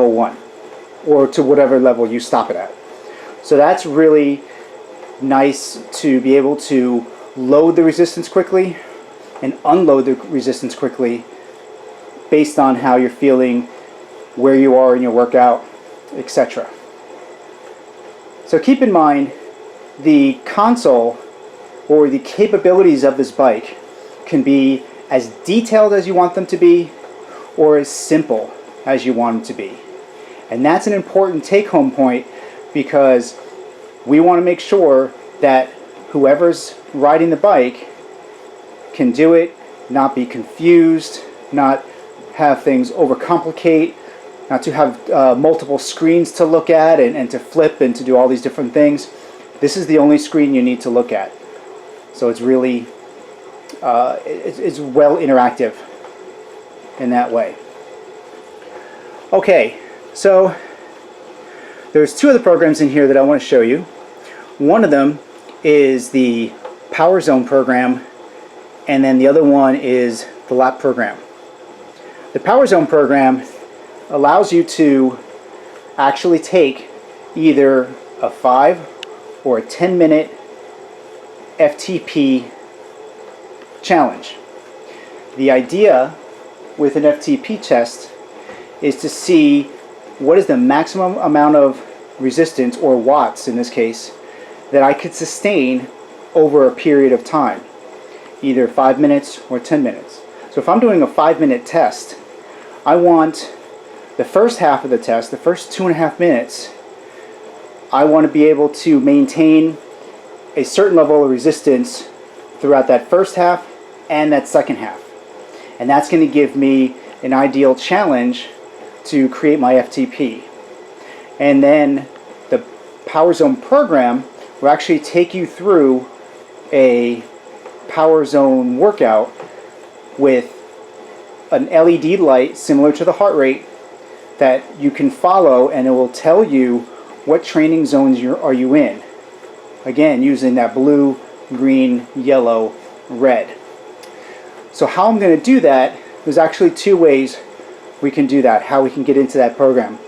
level 1 or to whatever level you stop it at. So that's really nice to be able to load the resistance quickly and unload the resistance quickly based on how you're feeling, where you are in your workout, etc. So keep in mind the console or the capabilities of this bike can be as detailed as you want them to be or as simple as you want them to be. And that's an important take-home point, because we want to make sure that whoever's riding the bike can do it, not be confused, not have things overcomplicate, not to have multiple screens to look at and to flip and to do all these different things. This is the only screen you need to look at. So it's really, it's well interactive in that way. Okay, so there's two other programs in here that I want to show you. One of them is the Power Zone program, and then the other one is the lap program. The Power Zone program allows you to actually take either a 5 or a 10-minute FTP challenge. The idea with an FTP test is to see what is the maximum amount of resistance, or watts in this case, that I could sustain over a period of time, either 5 minutes or 10 minutes. So if I'm doing a 5-minute test, I want the first half of the test, the first 2.5 minutes, I want to be able to maintain a certain level of resistance throughout that first half and that second half. And that's going to give me an ideal challenge to create my FTP. And then the Power Zone program will actually take you through a Power Zone workout with an LED light similar to the heart rate that you can follow, and it will tell you what training zones are you in. Again, using that blue, green, yellow, red. So how I'm going to do that, there's actually two ways we can do that, how we can get into that program.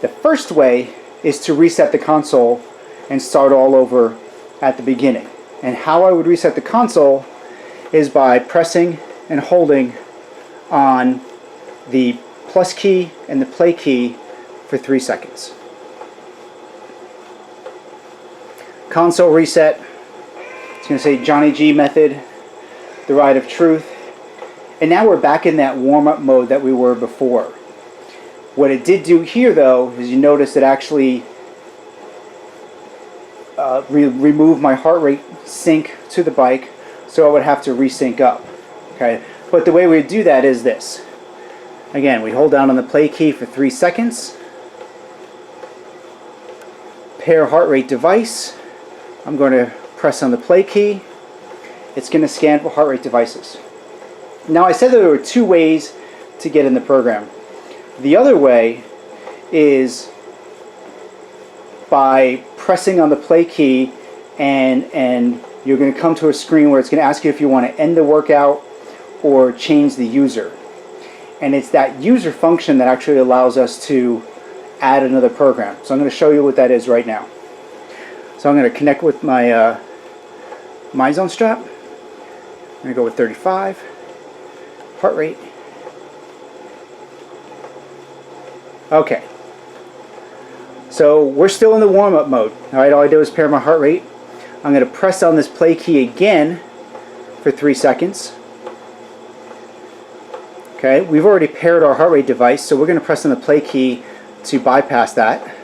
The first way is to reset the console and start all over at the beginning. And how I would reset the console is by pressing and holding on the plus key and the play key for 3 seconds. Console reset. It's going to say Johnny G method, the ride of truth. And now we're back in that warm-up mode that we were before. What it did do here, though, is you notice it actually removed my heart rate sync to the bike, so I would have to resync up. Okay, but the way we do that is this. Again, we hold down on the play key for 3 seconds. Pair heart rate device. I'm going to press on the play key. It's going to scan for heart rate devices. Now, I said that there were two ways to get in the program. The other way is by pressing on the play key, and you're going to come to a screen where it's going to ask you if you want to end the workout or change the user. And it's that user function that actually allows us to add another program. So I'm going to show you what that is right now. So I'm going to connect with my MyZone strap. I'm going to go with 35 heart rate. Okay. So we're still in the warm-up mode. All right, all I did was pair my heart rate. I'm going to press on this play key again for 3 seconds. Okay, we've already paired our heart rate device, so we're going to press on the play key to bypass that.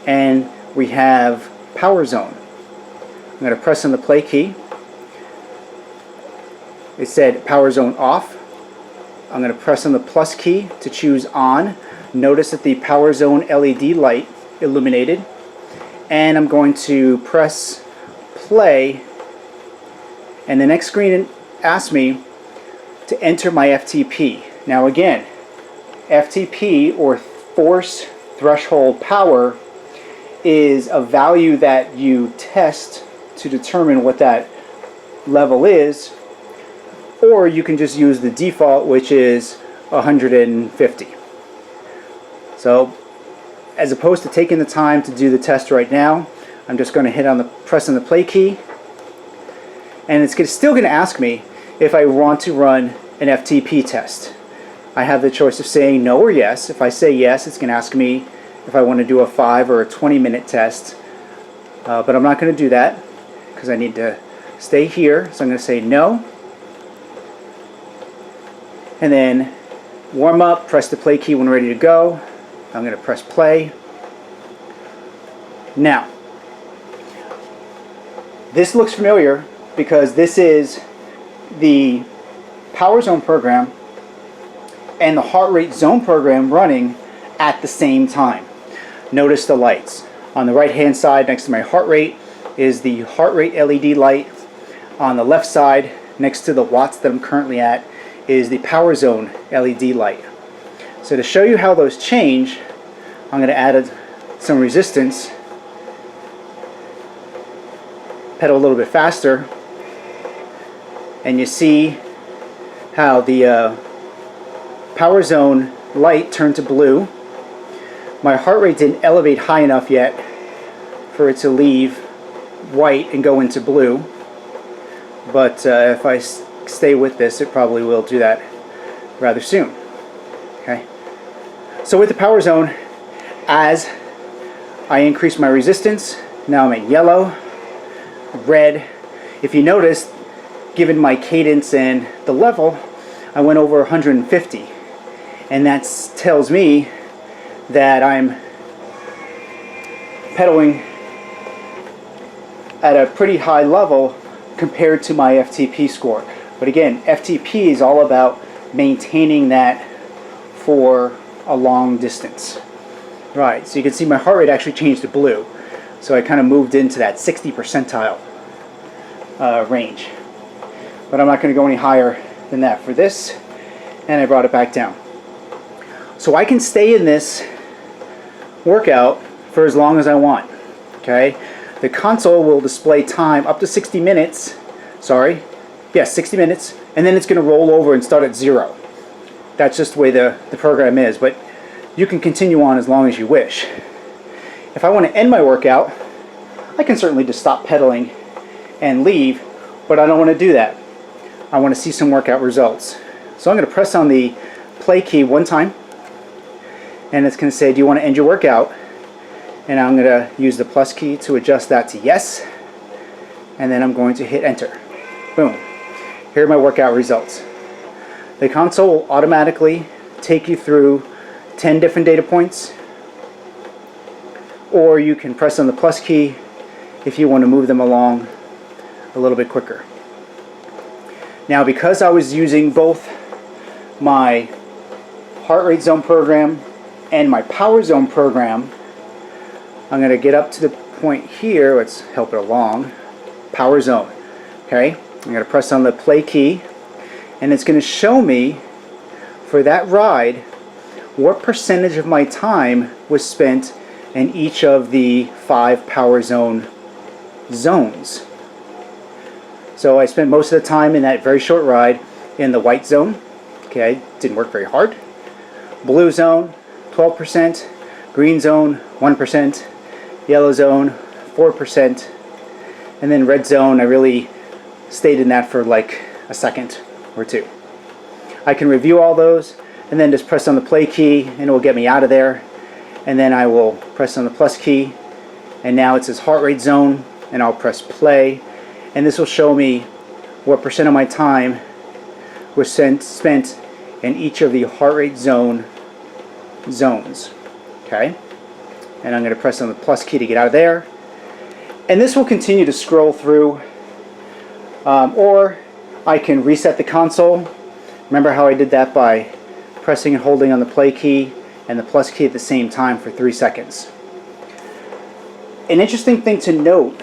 And we have Power Zone. I'm going to press on the play key. It said Power Zone off. I'm going to press on the plus key to choose on. Notice that the Power Zone LED light illuminated. And I'm going to press play. And the next screen asks me to enter my FTP. Now again, FTP, or force threshold power, is a value that you test to determine what that level is, or you can just use the default, which is 150. So as opposed to taking the time to do the test right now, I'm just going to press on the play key, and it's still going to ask me if I want to run an FTP test. I have the choice of saying no or yes. If I say yes, it's going to ask me if I want to do a 5 or a 20-minute test, but I'm not going to do that because I need to stay here. So I'm going to say no, and then warm up, press the play key when ready to go. I'm going to press play. Now, this looks familiar because this is the power zone program and the heart rate zone program running at the same time. Notice the lights. On the right hand side next to my heart rate is the heart rate LED light. On the left side next to the watts that I'm currently at is the power zone LED light. So to show you how those change, I'm going to add some resistance, pedal a little bit faster, and you see how the power zone light turned to blue. My heart rate didn't elevate high enough yet for it to leave white and go into blue, but if I stay with this, it probably will do that rather soon. Okay. So with the power zone, as I increase my resistance, now I'm at yellow, red. If you notice, given my cadence and the level, I went over 150, and that tells me that I'm pedaling at a pretty high level compared to my FTP score. But again, FTP is all about maintaining that for a long distance. Right, so you can see my heart rate actually changed to blue. So I kind of moved into that 60 percentile range. But I'm not going to go any higher than that for this, and I brought it back down. So I can stay in this workout for as long as I want. Okay, the console will display time up to 60 minutes. Sorry, yes, 60 minutes, and then it's going to roll over and start at 0. That's just the way the program is, but you can continue on as long as you wish. If I want to end my workout, I can certainly just stop pedaling and leave, but I don't want to do that. I want to see some workout results. So I'm going to press on the play key one time, and it's going to say, do you want to end your workout? And I'm going to use the plus key to adjust that to yes, and then I'm going to hit enter. Boom. Here are my workout results. The console will automatically take you through 10 different data points, or you can press on the plus key if you want to move them along a little bit quicker. Now, because I was using both my heart rate zone program and my power zone program, I'm going to get up to the point here. Let's help it along. Power zone. Okay, I'm going to press on the play key, and it's going to show me for that ride what percentage of my time was spent in each of the 5 power zone zones. So I spent most of the time in that very short ride in the white zone. Okay, didn't work very hard. Blue zone, 12%. Green zone, 1%. Yellow zone, 4%. And then red zone, I really stayed in that for like a second or two. I can review all those and then just press on the play key and it will get me out of there. And then I will press on the plus key, and now it says heart rate zone, and I'll press play, and this will show me what percent of my time was spent in each of the heart rate zone zones. Okay, and I'm going to press on the plus key to get out of there, and this will continue to scroll through, or I can reset the console. Remember how I did that by pressing and holding on the play key and the plus key at the same time for 3 seconds. An interesting thing to note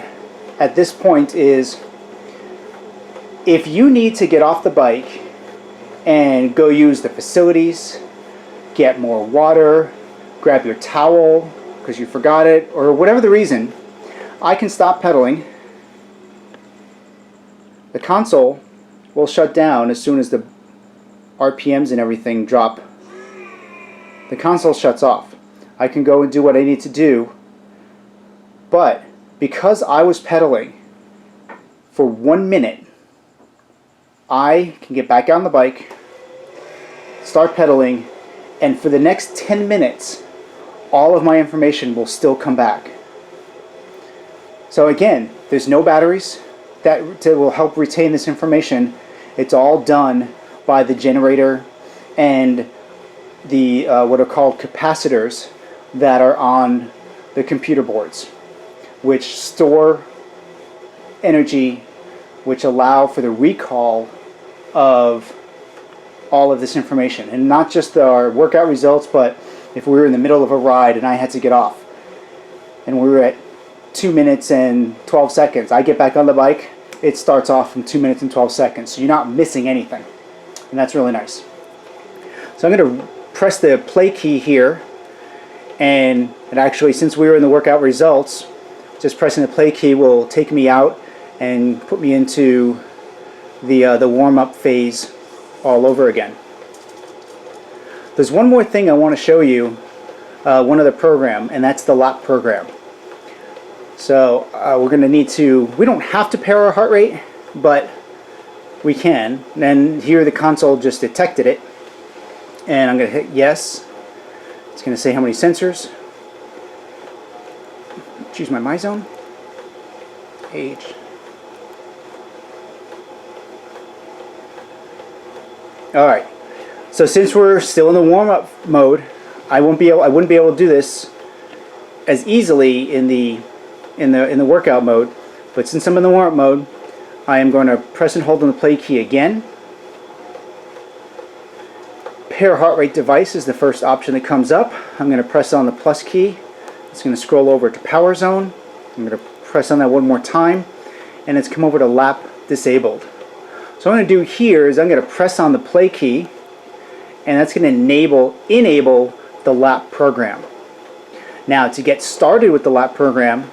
at this point is if you need to get off the bike and go use the facilities, get more water, grab your towel because you forgot it, or whatever the reason, I can stop pedaling. The console will shut down as soon as the RPMs and everything drop. The console shuts off. I can go and do what I need to do. But because I was pedaling for 1 minute, I can get back on the bike, start pedaling, and for the next 10 minutes, all of my information will still come back. So again, there's no batteries that will help retain this information. It's all done by the generator and the what are called capacitors that are on the computer boards, which store energy, which allow for the recall of all of this information. And not just our workout results, but if we were in the middle of a ride and I had to get off and we were at 2 minutes and 12 seconds, I get back on the bike, it starts off from 2 minutes and 12 seconds. So you're not missing anything. And that's really nice. So I'm going to press the play key here. And actually, since we were in the workout results, just pressing the play key will take me out and put me into the warm-up phase all over again. There's one more thing I want to show you, one other program, and that's the lap program. So we're going to need to, we don't have to pair our heart rate, but we can. And here the console just detected it. And I'm going to hit yes. It's going to say how many sensors. Choose my zone. Age. Alright. So since we're still in the warm-up mode, I wouldn't be able to do this as easily in the workout mode. But since I'm in the warm-up mode, I am going to press and hold on the play key again. Pair heart rate device is the first option that comes up. I'm going to press on the plus key. It's going to scroll over to power zone. I'm going to press on that one more time, and it's come over to lap disabled. So what I'm going to do here is I'm going to press on the play key, and that's going to enable the lap program. Now to get started with the lap program,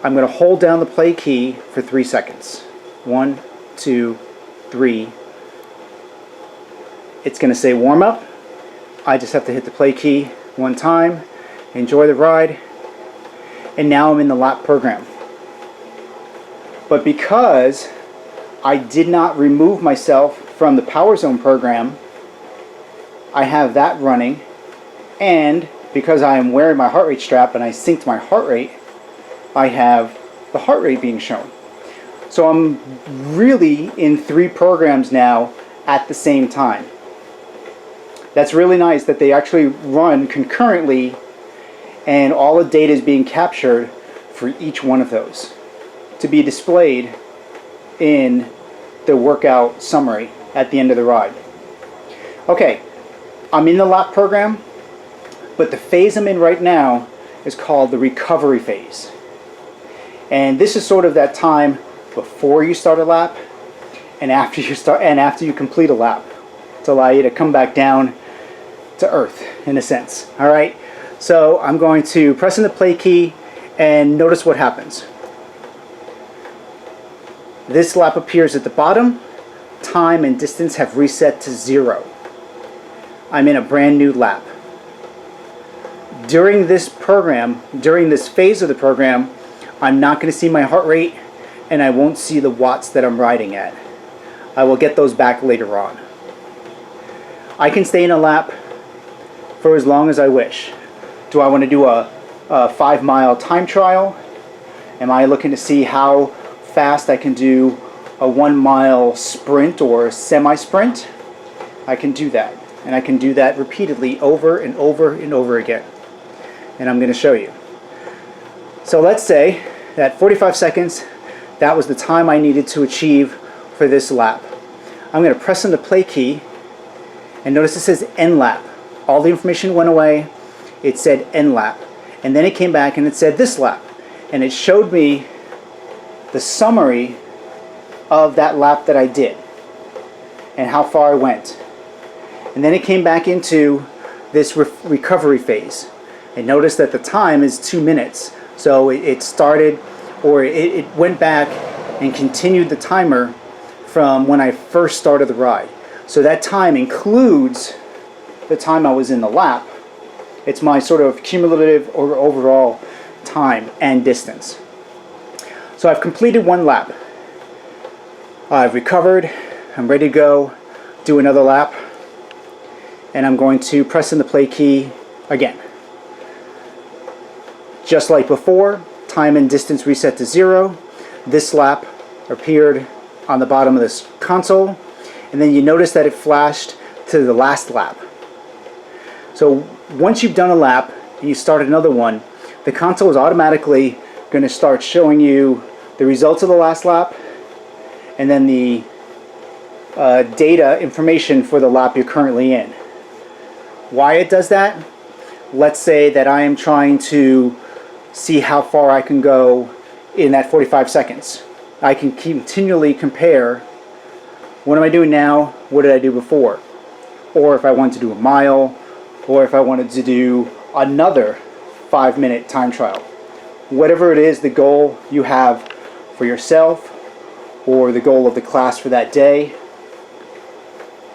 I'm going to hold down the play key for 3 seconds. 1, 2, 3. It's going to say warm up. I just have to hit the play key one time, enjoy the ride, and now I'm in the lap program. But because I did not remove myself from the power zone program, I have that running, and because I am wearing my heart rate strap and I synced my heart rate, I have the heart rate being shown. So I'm really in 3 programs now at the same time. That's really nice that they actually run concurrently and all the data is being captured for each one of those to be displayed in the workout summary at the end of the ride. Okay, I'm in the lap program, but the phase I'm in right now is called the recovery phase. And this is sort of that time before you start a lap and after you complete a lap to allow you to come back down to earth in a sense. Alright, so I'm going to press in the play key and notice what happens. This lap appears at the bottom. Time and distance have reset to 0. I'm in a brand new lap. During this program, during this phase of the program, I'm not going to see my heart rate and I won't see the watts that I'm riding at. I will get those back later on. I can stay in a lap for as long as I wish. Do I want to do a 5-mile time trial? Am I looking to see how fast I can do a 1-mile sprint or semi-sprint? I can do that. And I can do that repeatedly over and over and over again. And I'm going to show you. So let's say that 45 seconds, that was the time I needed to achieve for this lap. I'm going to press on the play key and notice it says end lap. All the information went away. It said end lap. And then it came back and it said this lap. And it showed me the summary of that lap that I did and how far I went. And then it came back into this recovery phase. And notice that the time is 2 minutes. So it started, or it went back and continued the timer from when I first started the ride. So that time includes the time I was in the lap, It's my sort of cumulative or overall time and distance. So I've completed one lap. I've recovered. I'm ready to go do another lap. And I'm going to press in the play key again. Just like before, time and distance reset to 0. This lap appeared on the bottom of this console, and then you notice that it flashed to the last lap. So once you've done a lap and you start another one, the console is automatically going to start showing you the results of the last lap and then the data information for the lap you're currently in. Why it does that? Let's say that I am trying to see how far I can go in that 45 seconds. I can continually compare, what am I doing now, what did I do before? Or if I want to do a mile, or if I wanted to do another 5-minute time trial. Whatever it is, the goal you have for yourself, or the goal of the class for that day,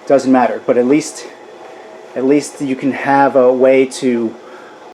doesn't matter, but at least you can have a way to